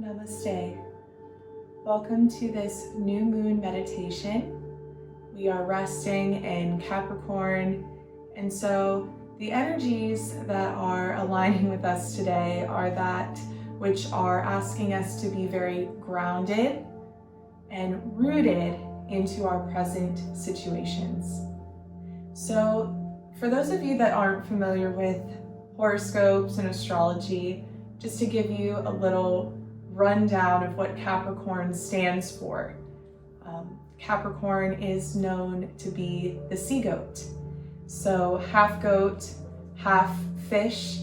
Namaste. Welcome to this new moon meditation. We are resting in Capricorn, and so the energies that are aligning with us today are that which are asking us to be very grounded and rooted into our present situations. So for those of you that aren't familiar with horoscopes and astrology, just to give you a little rundown of what Capricorn stands for. Capricorn is known to be the sea goat. So half goat, half fish.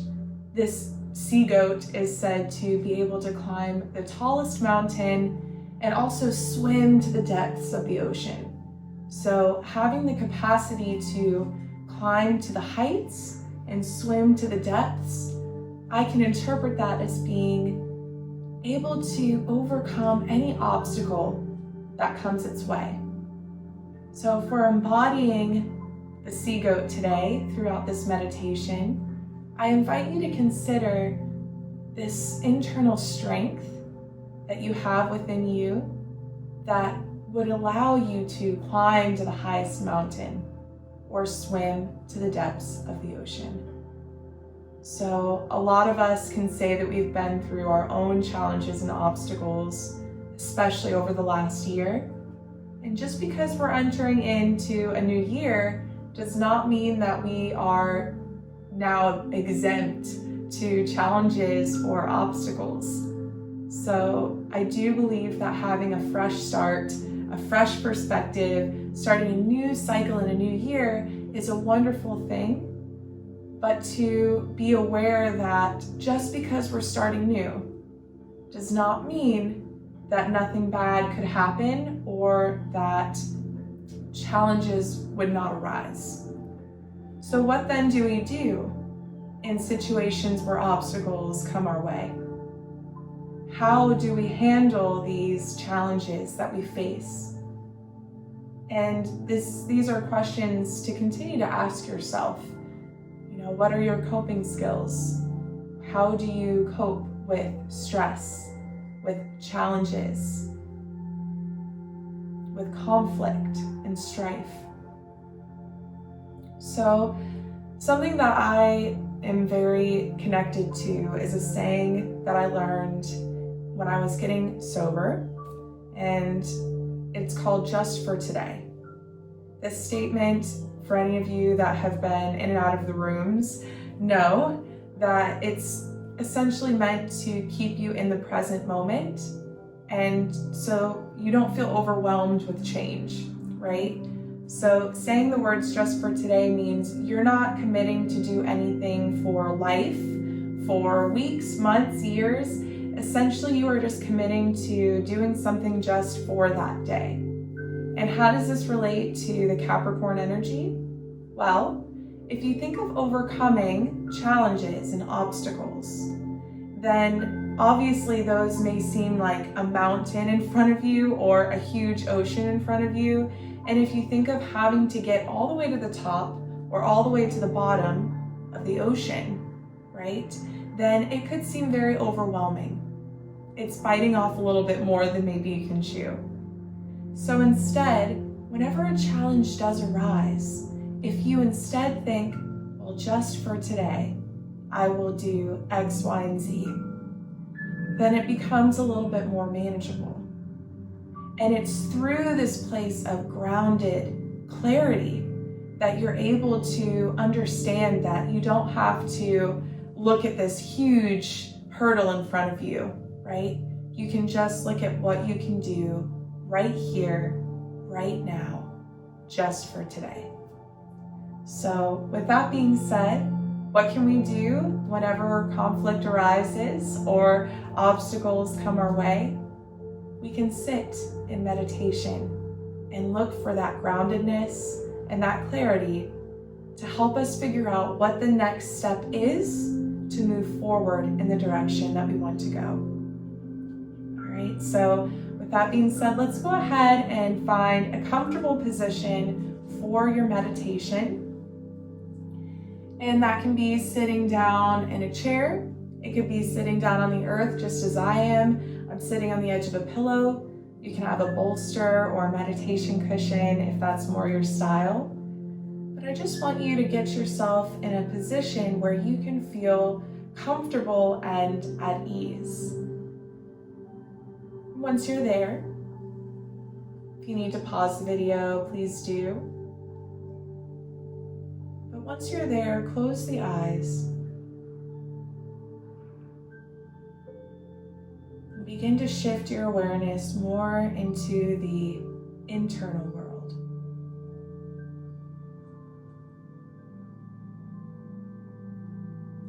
This sea goat is said to be able to climb the tallest mountain and also swim to the depths of the ocean. So having the capacity to climb to the heights and swim to the depths, I can interpret that as being able to overcome any obstacle that comes its way. So if we're embodying the sea goat today throughout this meditation, I invite you to consider this internal strength that you have within you that would allow you to climb to the highest mountain or swim to the depths of the ocean. So a lot of us can say that we've been through our own challenges and obstacles, especially over the last year. And just because we're entering into a new year does not mean that we are now exempt to challenges or obstacles. So I do believe that having a fresh start, a fresh perspective, starting a new cycle in a new year is a wonderful thing. But to be aware that just because we're starting new does not mean that nothing bad could happen or that challenges would not arise. So what then do we do in situations where obstacles come our way? How do we handle these challenges that we face? And these are questions to continue to ask yourself. What are your coping skills? How do you cope with stress, with challenges, with conflict and strife? So something that I am very connected to is a saying that I learned when I was getting sober, and it's called "just for today." This statement, for any of you that have been in and out of the rooms, know that it's essentially meant to keep you in the present moment, and so you don't feel overwhelmed with change, right? So saying the words "just for today" means you're not committing to do anything for life, for weeks, months, years. Essentially, you are just committing to doing something just for that day. And how does this relate to the Capricorn energy? Well, if you think of overcoming challenges and obstacles, then obviously those may seem like a mountain in front of you or a huge ocean in front of you. And if you think of having to get all the way to the top or all the way to the bottom of the ocean, right, then it could seem very overwhelming. It's biting off a little bit more than maybe you can chew. So instead, whenever a challenge does arise, if you instead think, well, just for today, I will do X, Y, and Z, then it becomes a little bit more manageable. And it's through this place of grounded clarity that you're able to understand that you don't have to look at this huge hurdle in front of you, right? You can just look at what you can do right here, right now, just for today. So with that being said, what can we do whenever conflict arises or obstacles come our way? We can sit in meditation and look for that groundedness and that clarity to help us figure out what the next step is to move forward in the direction that we want to go. All right, so with that being said, let's go ahead and find a comfortable position for your meditation. And that can be sitting down in a chair. It could be sitting down on the earth just as I am. I'm I'm sitting on the edge of a pillow. You can have a bolster or a meditation cushion if that's more your style. But I just want you to get yourself in a position where you can feel comfortable and at ease. Once you're there, if you need to pause the video, please do. But once you're there, close the eyes. And begin to shift your awareness more into the internal world.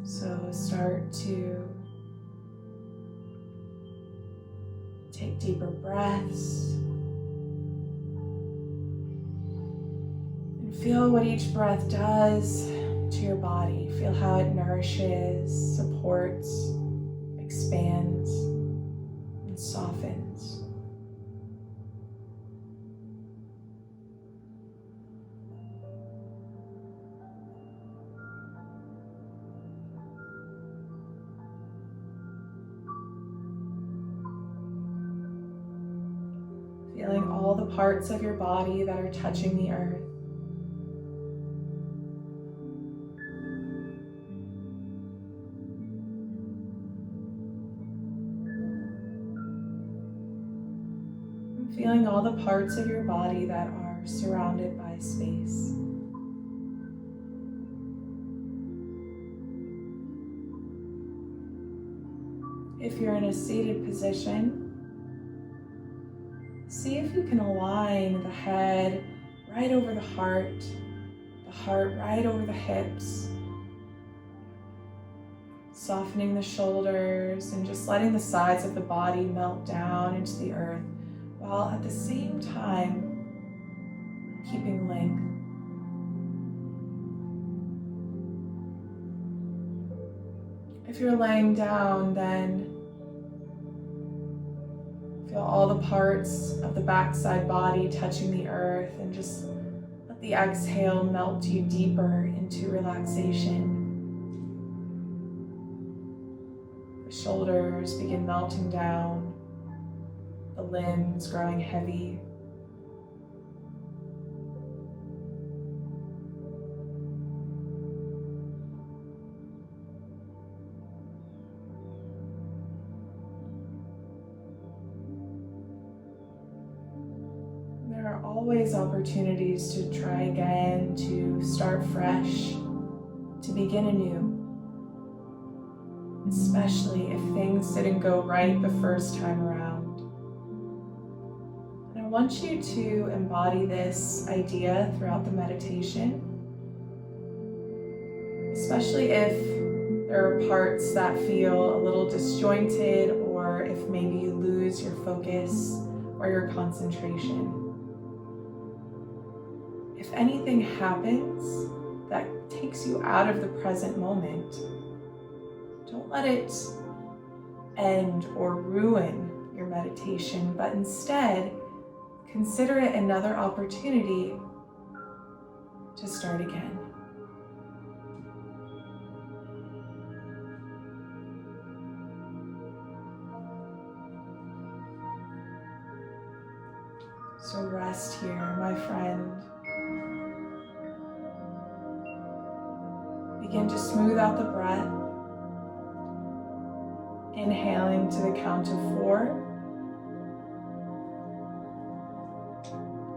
So start to take deeper breaths and feel what each breath does to your body. Feel how it nourishes, supports, expands, and softens. Feeling all the parts of your body that are touching the earth. And feeling all the parts of your body that are surrounded by space. If you're in a seated position, see if you can align the head right over the heart right over the hips, softening the shoulders and just letting the sides of the body melt down into the earth, while at the same time keeping length. If you're laying down, then feel all the parts of the backside body touching the earth, and just let the exhale melt you deeper into relaxation. The shoulders begin melting down, the limbs growing heavy. There are always opportunities to try again, to start fresh, to begin anew, especially if things didn't go right the first time around. And I want you to embody this idea throughout the meditation, especially if there are parts that feel a little disjointed, or if maybe you lose your focus or your concentration. If anything happens that takes you out of the present moment, don't let it end or ruin your meditation, but instead consider it another opportunity to start again. So rest here, my friend. Begin to smooth out the breath, inhaling to the count of 4,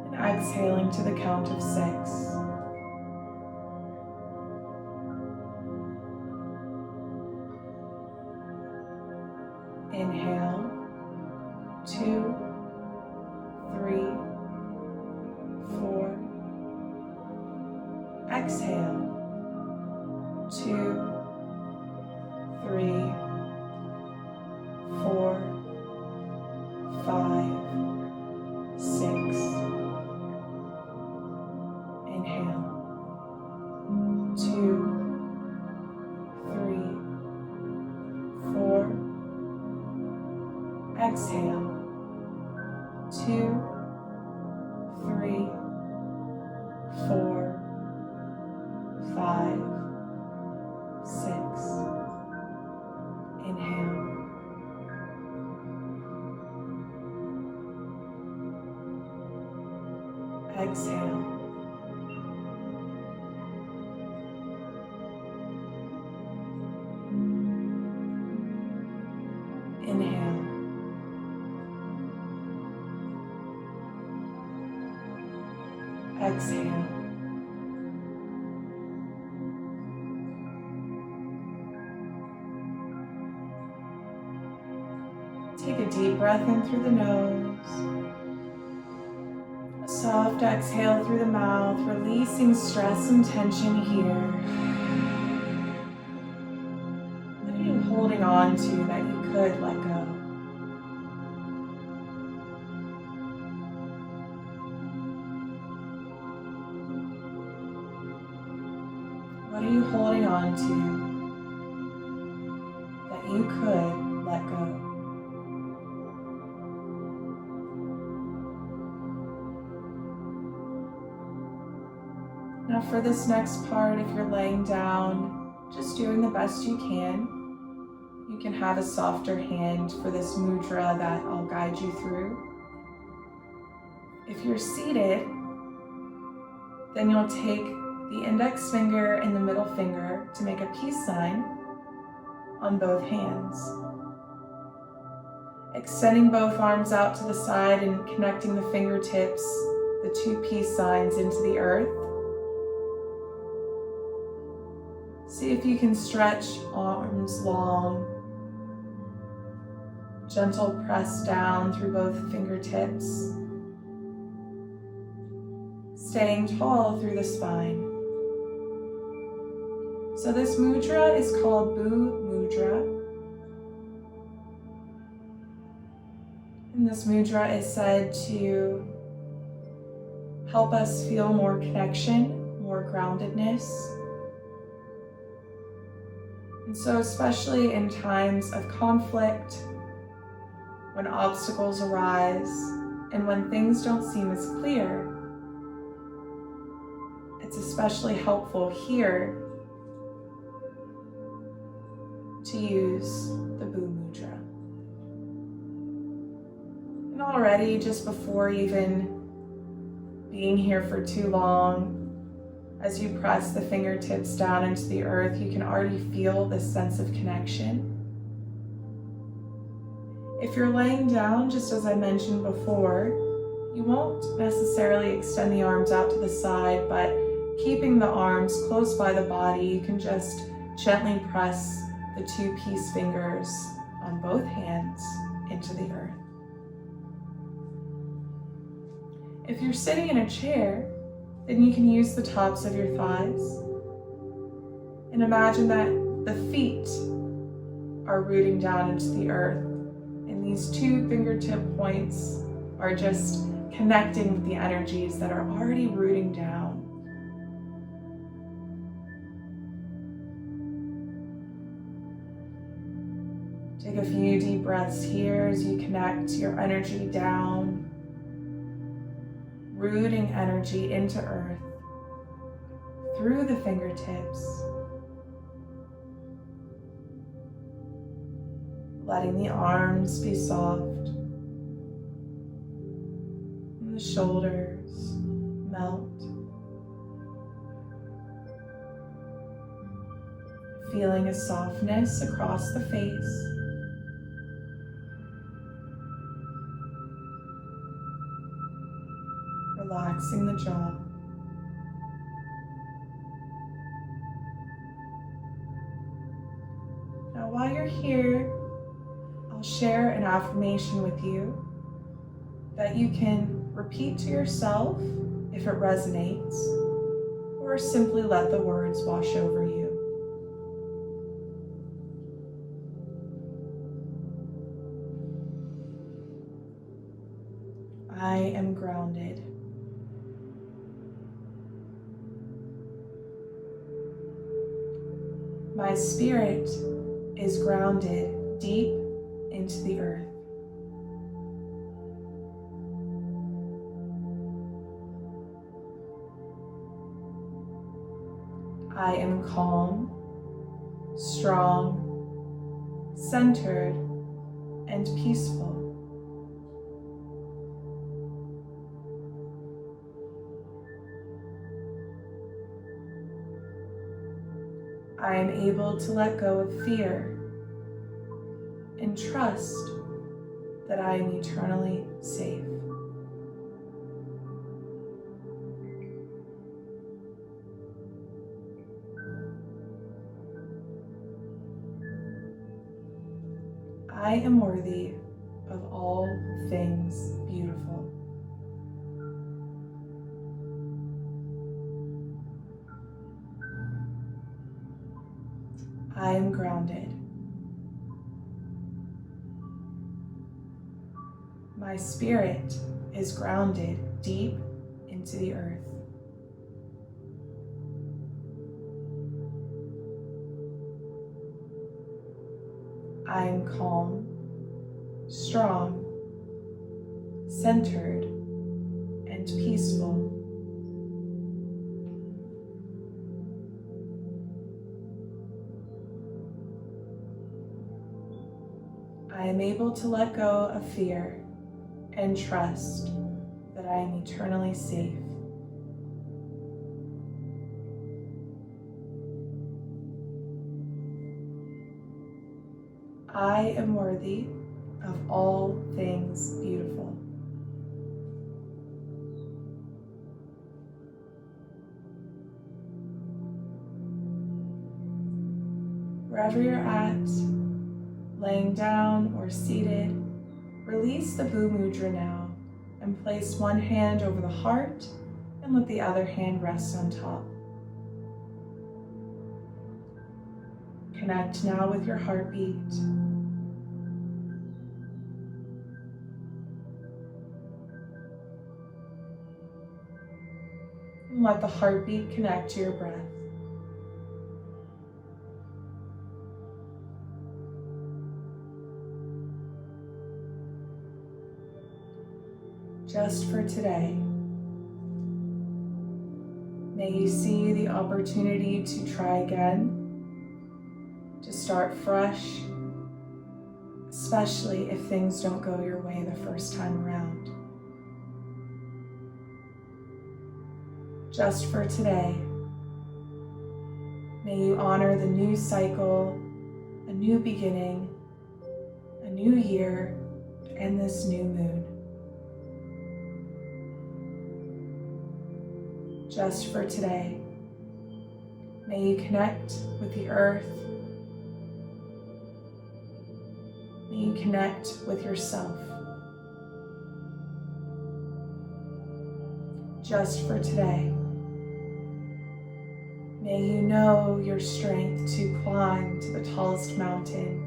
and exhaling to the count of 6. Inhale, 2, 3, 4. Exhale, 2, 3, 4, 5, 6. Inhale, 2, 3, 4. Exhale, 2, 3, 4, 5, 6. Inhale, Exhale. Inhale. Exhale. Take a deep breath in through the nose. A soft exhale through the mouth, releasing stress and tension here. What are you holding on to that you could let go? What are you holding on to that you could let go? Now for this next part, if you're laying down, just doing the best you can. You can have a softer hand for this mudra that I'll guide you through. If you're seated, then you'll take the index finger and the middle finger to make a peace sign on both hands. Extending both arms out to the side and connecting the fingertips, the two peace signs, into the earth. See if you can stretch arms long. Gentle press down through both fingertips. Staying tall through the spine. So this mudra is called Mudra. And this mudra is said to help us feel more connection, more groundedness. And so especially in times of conflict, when obstacles arise, and when things don't seem as clear, it's especially helpful here to use the Mudra. And already, just before even being here for too long, as you press the fingertips down into the earth, you can already feel this sense of connection. If you're laying down, just as I mentioned before, you won't necessarily extend the arms out to the side, but keeping the arms close by the body, you can just gently press the two peace fingers on both hands into the earth. If you're sitting in a chair, then you can use the tops of your thighs and imagine that the feet are rooting down into the earth, and these two fingertip points are just connecting with the energies that are already rooting down. Take a few deep breaths here as you connect your energy down, rooting energy into earth through the fingertips, letting the arms be soft and the shoulders melt, feeling a softness across the face. Relaxing the jaw. Now while you're here, I'll share an affirmation with you that you can repeat to yourself if it resonates, or simply let the words wash over you. I am grounded. My spirit is grounded deep into the earth. I am calm, strong, centered, and peaceful. I am able to let go of fear and trust that I am eternally safe. I am worthy of all things beautiful. I am grounded. My spirit is grounded deep into the earth. I am calm, strong, centered, and peaceful. I am able to let go of fear and trust that I am eternally safe. I am worthy of all things beautiful. Wherever you're at, laying down or seated, release the Blue Mudra now and place one hand over the heart and let the other hand rest on top. Connect now with your heartbeat. And let the heartbeat connect to your breath. Just for today, may you see the opportunity to try again, to start fresh, especially if things don't go your way the first time around. Just for today, may you honor the new cycle, a new beginning, a new year, and this new moon. Just for today, may you connect with the earth. May you connect with yourself. Just for today, may you know your strength to climb to the tallest mountain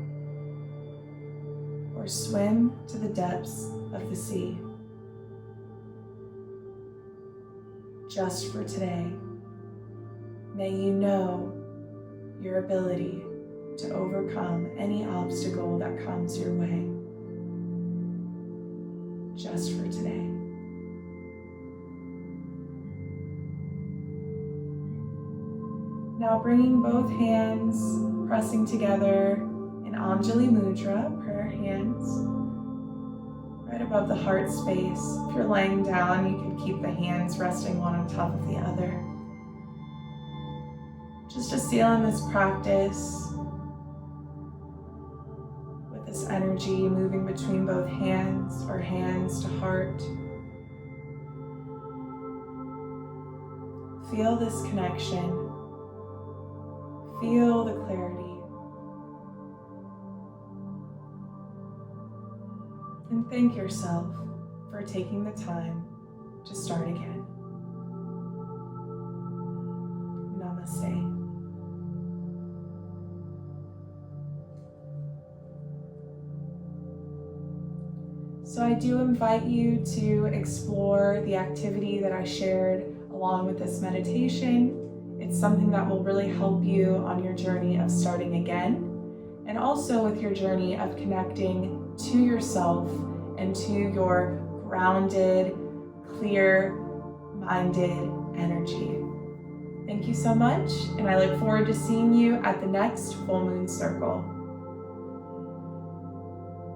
or swim to the depths of the sea. Just for today, may you know your ability to overcome any obstacle that comes your way. Just for today. Now bringing both hands, pressing together in Anjali Mudra, prayer hands, right above the heart space. If you're laying down, you can keep the hands resting one on top of the other. Just to seal in this practice with this energy moving between both hands or hands to heart. Feel this connection. Feel the clarity. And thank yourself for taking the time to start again. Namaste. So I do invite you to explore the activity that I shared along with this meditation. It's something that will really help you on your journey of starting again, and also with your journey of connecting to yourself and to your grounded, clear-minded energy. Thank you so much, and I look forward to seeing you at the next full moon circle.